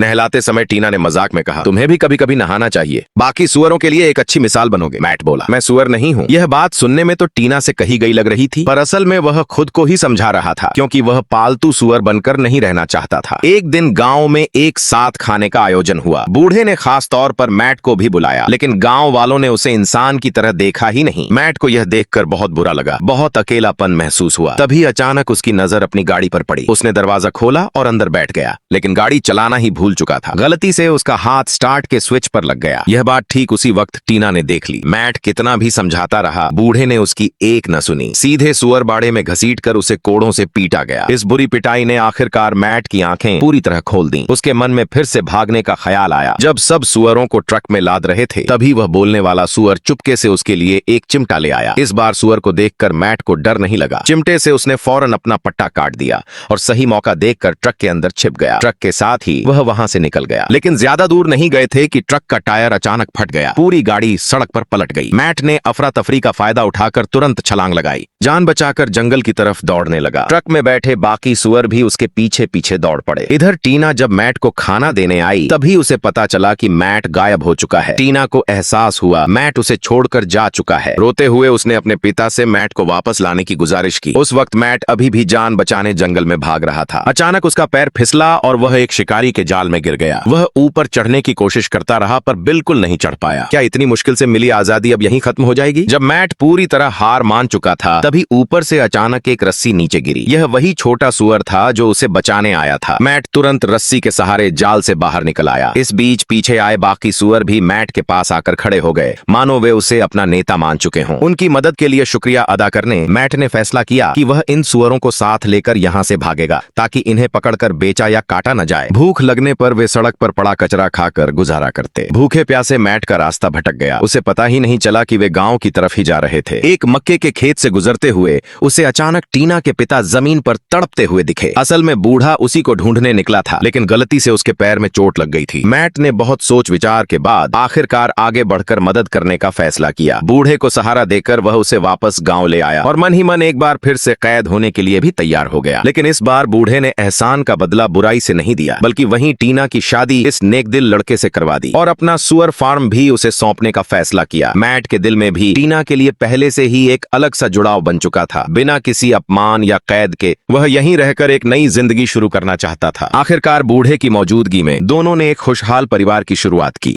नहलाते समय टीना ने मजाक में कहा, तुम्हें भी कभी कभी नहाना चाहिए, बाकी सुअरों के लिए एक अच्छी मिसाल बनोगे। मैट बोला, मैं सुअर नहीं हूँ। यह बात सुनने में तो टीना से कही गई लग रही थी, पर असल में वह खुद को ही समझा रहा था, क्योंकि वह पालतू सुअर बनकर नहीं रहना चाहता था। एक दिन गांव में एक साथ खाने का आयोजन हुआ। बूढ़े ने खास तौर पर मैट को भी बुलाया, लेकिन गांव वालों ने उसे इंसान की तरह देखा ही नहीं। मैट को यह देखकर बहुत बुरा लगा, बहुत अकेलापन महसूस हुआ। तभी अचानक उसकी नजर अपनी गाड़ी पर पड़ी। उसने दरवाजा खोला और अंदर बैठ गया, लेकिन गाड़ी चलाना ही भूल चुका था। गलती से उसका हाथ स्टार्ट के स्विच पर लग गया। यह बात ठीक उसी वक्त टीना ने देख ली। मैट कितना भी समझाता रहा, बूढ़े ने उसकी एक न सुनी। सीधे सुअर बाड़े में घसीटकर उसे कोड़ों से पीटा गया। इस बुरी पिटाई ने आखिरकार मैट की आंखें पूरी तरह खोल दी। उसके मन में फिर से भागने का ख्याल आया। जब सब सुअरों को ट्रक में लाद रहे थे, तभी वह बोलने वाला सुअर चुपके से उसके लिए एक चिमटा ले आया। इस बार सुअर को देखकर मैट को डर नहीं लगा। चिमटे से उसने फौरन अपना पट्टा काट दिया और सही मौका देखकर ट्रक के अंदर छिप गया। ट्रक के साथ ही वह वहां से निकल गया, लेकिन ज्यादा दूर नहीं गए थे कि ट्रक का टायर अचानक फट गया। पूरी गाड़ी सड़क पर पलट गई। मैट ने अफरा तफरी का फायदा उठाकर तुरंत छलांग लगाई, जान बचाकर जंगल की तरफ दौड़ने लगा। ट्रक में बैठे बाकी सुअर भी उसके पीछे पीछे दौड़ पड़े। इधर टीना जब मैट को खाना देने आई, तभी उसे पता चला कि मैट गायब हो चुका है। टीना को एहसास हुआ मैट उसे छोड़कर जा चुका है। रोते हुए उसने अपने पिता से मैट को वापस लाने की गुजारिश की। उस वक्त मैट अभी भी जान बचाने जंगल में भाग रहा था। अचानक उसका पैर फिसला और वह एक शिकारी के जाल में गिर गया। वह ऊपर चढ़ने की कोशिश करता रहा, पर बिल्कुल नहीं चढ़ पाया। क्या इतनी मुश्किल से मिली आजादी अब यहीं खत्म हो जाएगी? जब मैट पूरी तरह हार मान चुका था, तभी ऊपर से अचानक एक रस्सी नीचे गिरी। यह वही छोटा सुअर था जो उसे बचाने आया था। मैट तुरंत रस्सी के सहारे जाल से बाहर निकल आया। इस बीच पीछे आए बाकी सुअर भी मैट के पास आकर खड़े हो गए, मानो वे उसे अपना नेता मान चुके हों। उनकी मदद के लिए शुक्रिया अदा करने मैट ने फैसला किया कि वह इन सुअरों को साथ लेकर यहाँ से भागेगा, ताकि इन्हें पकड़कर बेचा या काटा न जाए। भूख लगने पर वे सड़क पर पड़ा कचरा खाकर गुजारा करते। भूखे प्यासे मैट का रास्ता भटक गया। उसे पता ही नहीं चला कि वे गांव की तरफ ही जा रहे थे। एक मक्के के खेत से गुजरते हुए उसे अचानक टीना के पिता जमीन पर तड़पते हुए दिखे। असल में बूढ़ा उसी को ढूंढने निकला था, लेकिन गलती से उसके पैर में चोट लग गई थी। मैट ने बहुत सोच विचार के बाद आखिरकार आगे बढ़कर मदद करने का फैसला किया। बूढ़े को सहारा देकर वह उसे वापस गांव ले आया और मन ही मन एक बार फिर से कैद होने के लिए भी तैयार हो गया। लेकिन इस बार बूढ़े ने एहसान का बदला बुराई से नहीं दिया, बल्कि वहीं टीना की शादी इस नेकदिल लड़के से करवा दी और अपना सुअर फार्म भी उसे सौंपने का फैसला किया। मैट के दिल में भी टीना के लिए पहले से ही एक अलग सा जुड़ाव बन चुका था। बिना किसी अपमान या कैद के वह यहीं रहकर एक नई जिंदगी शुरू करना चाहता था। आखिरकार बूढ़े की मौजूदगी में दोनों ने एक खुशहाल परिवार की शुरुआत की।